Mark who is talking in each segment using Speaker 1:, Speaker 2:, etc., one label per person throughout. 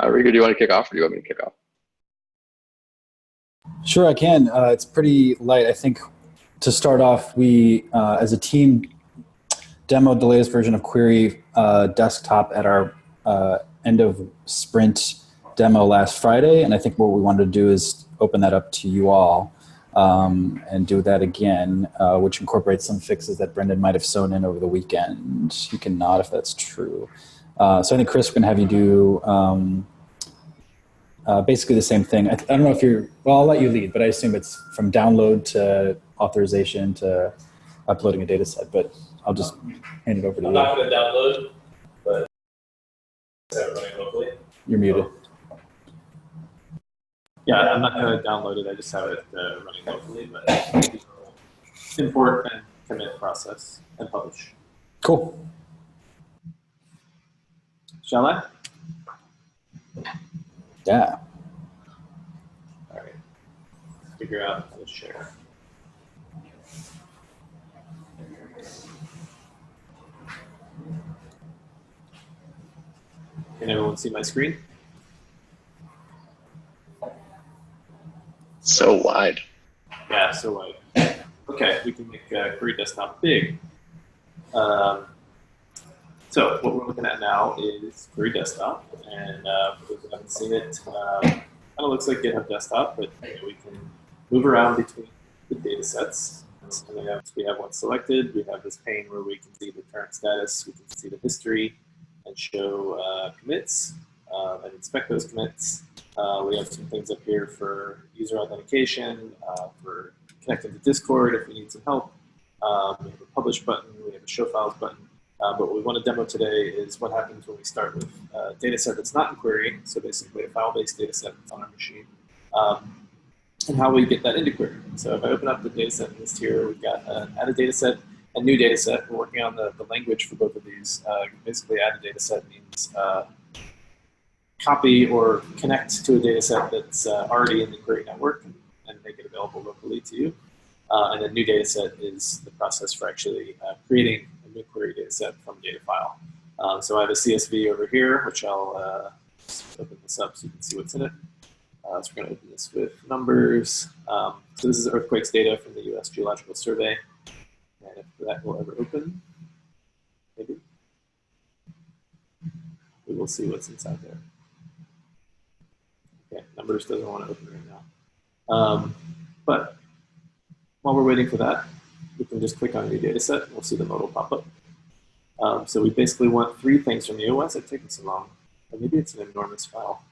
Speaker 1: Rico, do you want to kick off or do you want me to kick off?
Speaker 2: Sure, I can. It's pretty light. I think to start off, we, as a team, demoed the latest version of Qri Desktop at our end of sprint demo last Friday. And I think what we wanted to do is open that up to you all and do that again, which incorporates some fixes that Brendan might have sewn in over the weekend. You can nod if that's true. So I think Chris can have you do basically the same thing. I don't know if you're, well, I'll let you lead, but I assume it's from download to authorization to uploading a data set, but I'll just hand it over to you.
Speaker 3: I'm not going to download, but it's running locally.
Speaker 2: You're muted.
Speaker 3: Yeah, I'm not going to download it. I just have it running locally, but import and commit process and publish.
Speaker 2: Cool.
Speaker 3: Shall I?
Speaker 2: Yeah.
Speaker 3: All right. Figure out how to share. Can everyone see my screen?
Speaker 1: So wide.
Speaker 3: Yeah, so wide. Okay, we can make Qri Desktop big. So what we're looking at now is Qri Desktop, and for those who haven't seen it, kind of looks like GitHub Desktop, but we can move around between the data sets. And we have one selected. We have this pane where we can see the current status, we can see the history, and show commits, and inspect those commits. We have some things up here for user authentication, for connecting to Discord if we need some help. We have a publish button, we have a show files button. But what we want to demo today is what happens when we start with a data set that's not in Qri, so basically a file-based data set that's on our machine, and how we get that into Qri. So if I open up the data set list here, we've got add a data set, a new data set. We're working on the language for both of these. Basically, add a data set means copy or connect to a data set that's already in the Qri network and make it available locally to you. And then new data set is the process for actually creating a new Qri data set from a data file. So I have a CSV over here, which I'll open this up so you can see what's in it. So we're going to open this with numbers. So this is earthquakes data from the US Geological Survey. And if that will ever open, maybe, we will see what's inside there. Okay, numbers doesn't want to open right now. But while we're waiting for that, we can just click on a new data set and we'll see the modal pop up. So we basically want three things from you. Why is it taking so long? Or maybe it's an enormous file.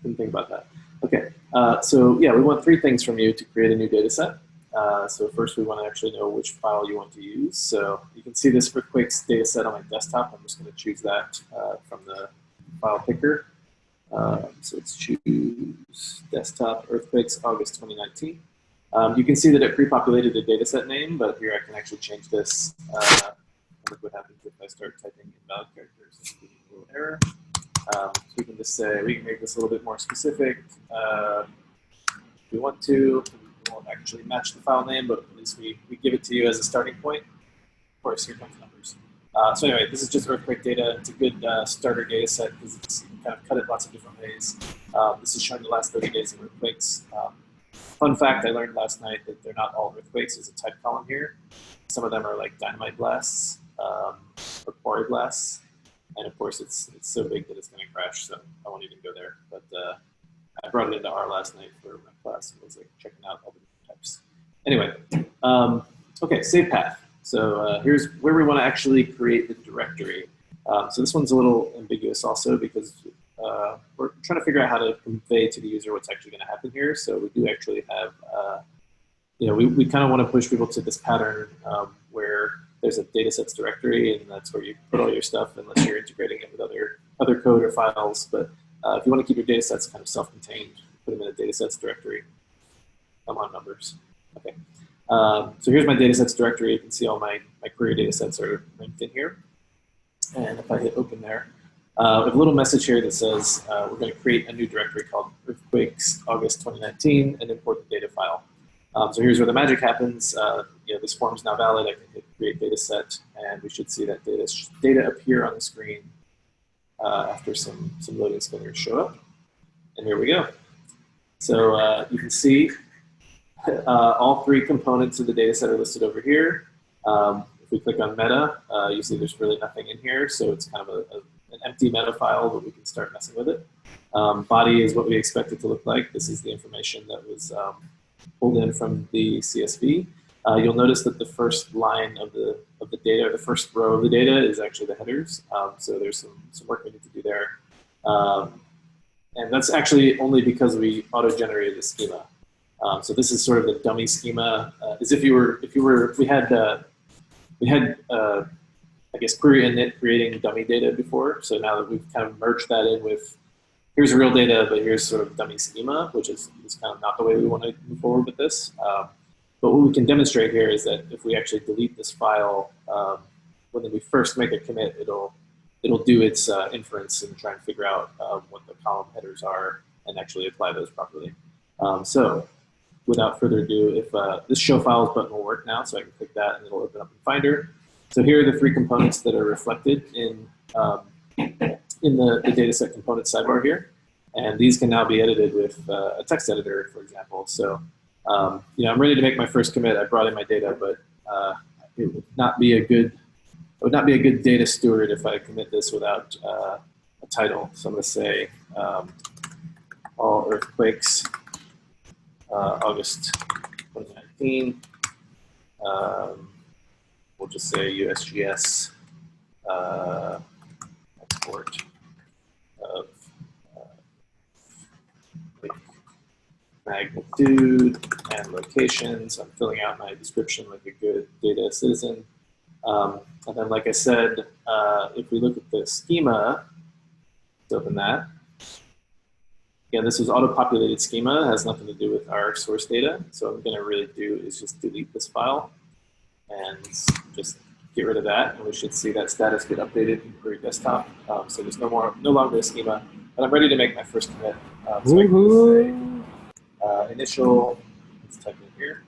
Speaker 3: Didn't think about that. Okay, so yeah, we want three things from you to create a new data set. So first we want to actually know which file you want to use. So you can see this earthquakes data set on my desktop. I'm just going to choose that from the file picker. So let's choose desktop earthquakes August 2019. You can see that it pre-populated the data set name, but here I can actually change this. Look what happens if I start typing invalid characters. It's a little error. So we can just say, we can make this a little bit more specific. If we want to, we won't actually match the file name, but at least we give it to you as a starting point. Of course, here comes numbers. So anyway, this is just earthquake data. It's a good starter data set because it's, you can kind of cut it lots of different ways. This is showing the last 30 days of earthquakes. Fun fact I learned last night that they're not all earthquakes. There's a type column here. Some of them are like dynamite blasts or quarry blasts. And of course, it's so big that it's going to crash, so I won't even go there. But I brought it into R last night for my class and was like checking out all the different types. Anyway, okay, save path. So here's where we want to actually create the directory. So this one's a little ambiguous also because we're trying to figure out how to convey to the user what's actually going to happen here. So we do actually have, you know, we kind of want to push people to this pattern where there's a datasets directory, and that's where you put all your stuff unless you're integrating it with other code or files. But if you want to keep your datasets kind of self-contained, put them in a datasets directory. Come on, numbers. Okay. So here's my datasets directory. You can see all my Qri datasets are linked in here. And if I hit open there, we have a little message here that says we're going to create a new directory called earthquakes August 2019 and import the data file. So here's where the magic happens. this form is now valid. I can hit create data set, and we should see that data appear on the screen after some loading spinners show up. And here we go. So you can see all three components of the data set are listed over here. If we click on meta, you see there's really nothing in here, so it's kind of an empty meta file, but we can start messing with it. Body is what we expect it to look like. This is the information that was pulled in from the CSV. You'll notice that the first line of the data, or the first row of the data, is actually the headers. So there's some work we need to do there. And that's actually only because we auto-generated the schema. So this is sort of the dummy schema. As if we had I guess Qri init creating dummy data before. So now that we've kind of merged that in with, here's real data, but here's sort of dummy schema, which is kind of not the way we want to move forward with this. But what we can demonstrate here is that if we actually delete this file, when we first make a commit, it'll do its inference and try and figure out what the column headers are and actually apply those properly. So without further ado, if this show files button will work now, so I can click that and it'll open up in Finder. So here are the three components that are reflected in the Dataset Components sidebar here. And these can now be edited with a text editor, for example. So I'm ready to make my first commit. I brought in my data, but it would not be a good data steward if I commit this without a title. So I'm going to say all earthquakes, August 2019. We'll just say USGS export of magnitude and locations. I'm filling out my description like a good data citizen. And then, like I said, if we look at the schema, let's open that. Again, this was auto-populated schema. It has nothing to do with our source data. So what I'm going to really do is just delete this file and just get rid of that. And we should see that status get updated in Qri Desktop. So there's no longer a schema. But I'm ready to make my first commit. So I can just say initial, let's type in here,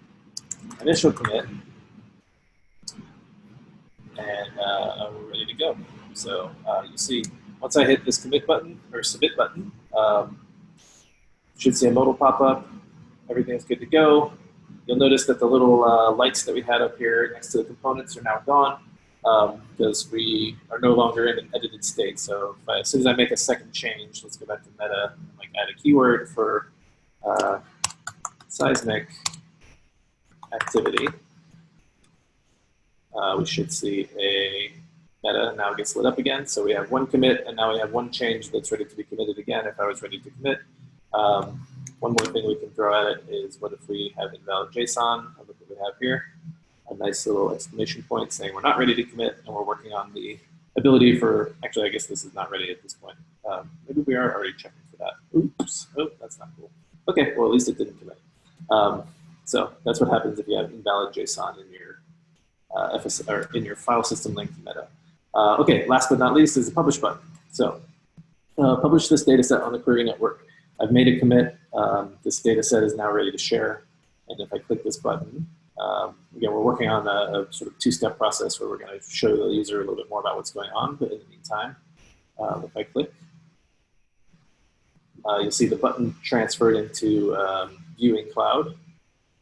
Speaker 3: initial commit. And we're ready to go. So you see, once I hit this commit button or submit button, you should see a modal pop up. Everything's good to go. You'll notice that the little lights that we had up here next to the components are now gone because we are no longer in an edited state. So as soon as I make a second change, let's go back to meta and like add a keyword for seismic activity. We should see a meta now gets lit up again. So we have one commit, and now we have one change that's ready to be committed again if I was ready to commit. One more thing we can throw at it is what if we have invalid JSON? Look what we have here. A nice little exclamation point saying we're not ready to commit, and we're working on the ability for, actually, I guess this is not ready at this point. Maybe we are already checking for that. Oops, oh, that's not cool. Okay, well, at least it didn't commit. So that's what happens if you have invalid JSON in your or in your file system linked meta. Okay, last but not least is the publish button. So publish this data set on the Qri network. I've made a commit. This data set is now ready to share. And if I click this button, again, we're working on a sort of two-step process where we're going to show the user a little bit more about what's going on. But in the meantime, if I click, you'll see the button transferred into viewing cloud.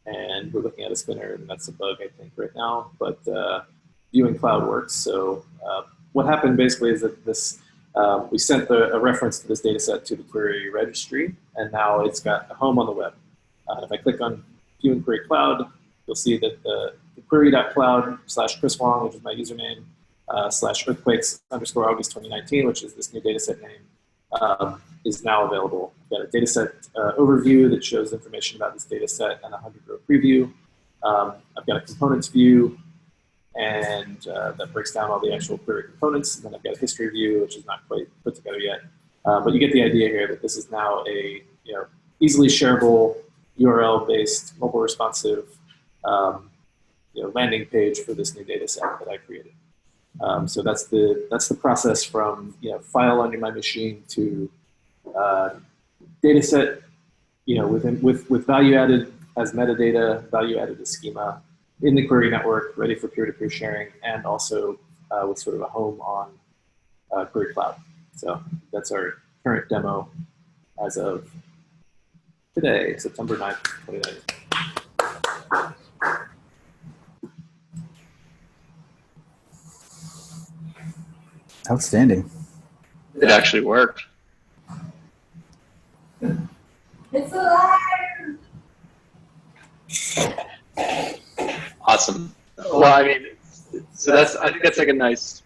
Speaker 3: And we're looking at a spinner, and that's a bug, I think, right now. But viewing cloud works. So what happened basically is that this we sent a reference to this data set to the Qri registry, and now it's got a home on the web. If I click on viewing Qri cloud, you'll see that the query.cloud/Chris Wong, which is my username, /earthquakes_August 2019, which is this new data set name, is now available. I've got a data set overview that shows information about this data set and a 100-row preview. I've got a components view, and that breaks down all the actual query components. And then I've got a history view, which is not quite put together yet. But you get the idea here that this is now a easily shareable, URL-based, mobile responsive landing page for this new data set that I created. So that's the process from file on my machine to data set with value added as metadata, value added as schema, in the query network, ready for peer-to-peer sharing, and also with sort of a home on Query Cloud. So that's our current demo as of today, September 9th, 2019.
Speaker 2: Outstanding.
Speaker 1: It actually worked.
Speaker 4: It's alive!
Speaker 1: Awesome. Well, I mean, so I think that's like a nice,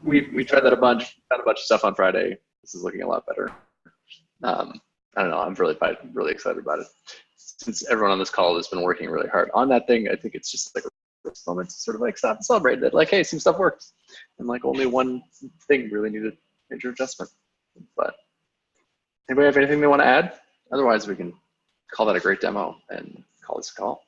Speaker 1: we tried that a bunch, found a bunch of stuff on Friday. This is looking a lot better. I don't know, I'm really excited about it. Since everyone on this call has been working really hard on that thing, I think it's just like a moment to sort of like stop and celebrate that, like, hey, some stuff worked. And like only one thing really needed major adjustment. But anybody have anything they want to add? Otherwise, we can call that a great demo and call this a call.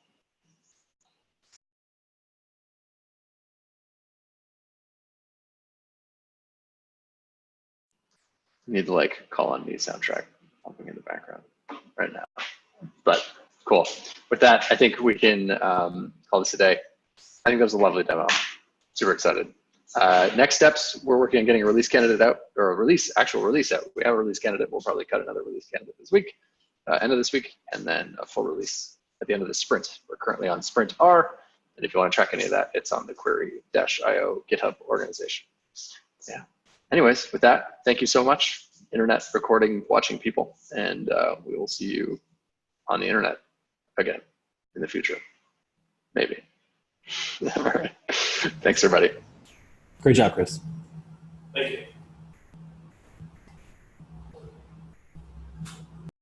Speaker 1: We need to like call on me soundtrack pumping in the background right now. But cool. With that, I think we can call this a day. I think that was a lovely demo. Super excited. Next steps, we're working on getting a release candidate out, or a actual release out. We have a release candidate. We'll probably cut another release candidate this week, end of this week, and then a full release at the end of the sprint. We're currently on Sprint R, and if you want to track any of that, it's on the Qri-IO GitHub organization. Yeah. Anyways, with that, thank you so much, internet recording, watching people, and we will see you on the internet again in the future, maybe. All right. Thanks, everybody.
Speaker 2: Great job, Chris.
Speaker 3: Thank you.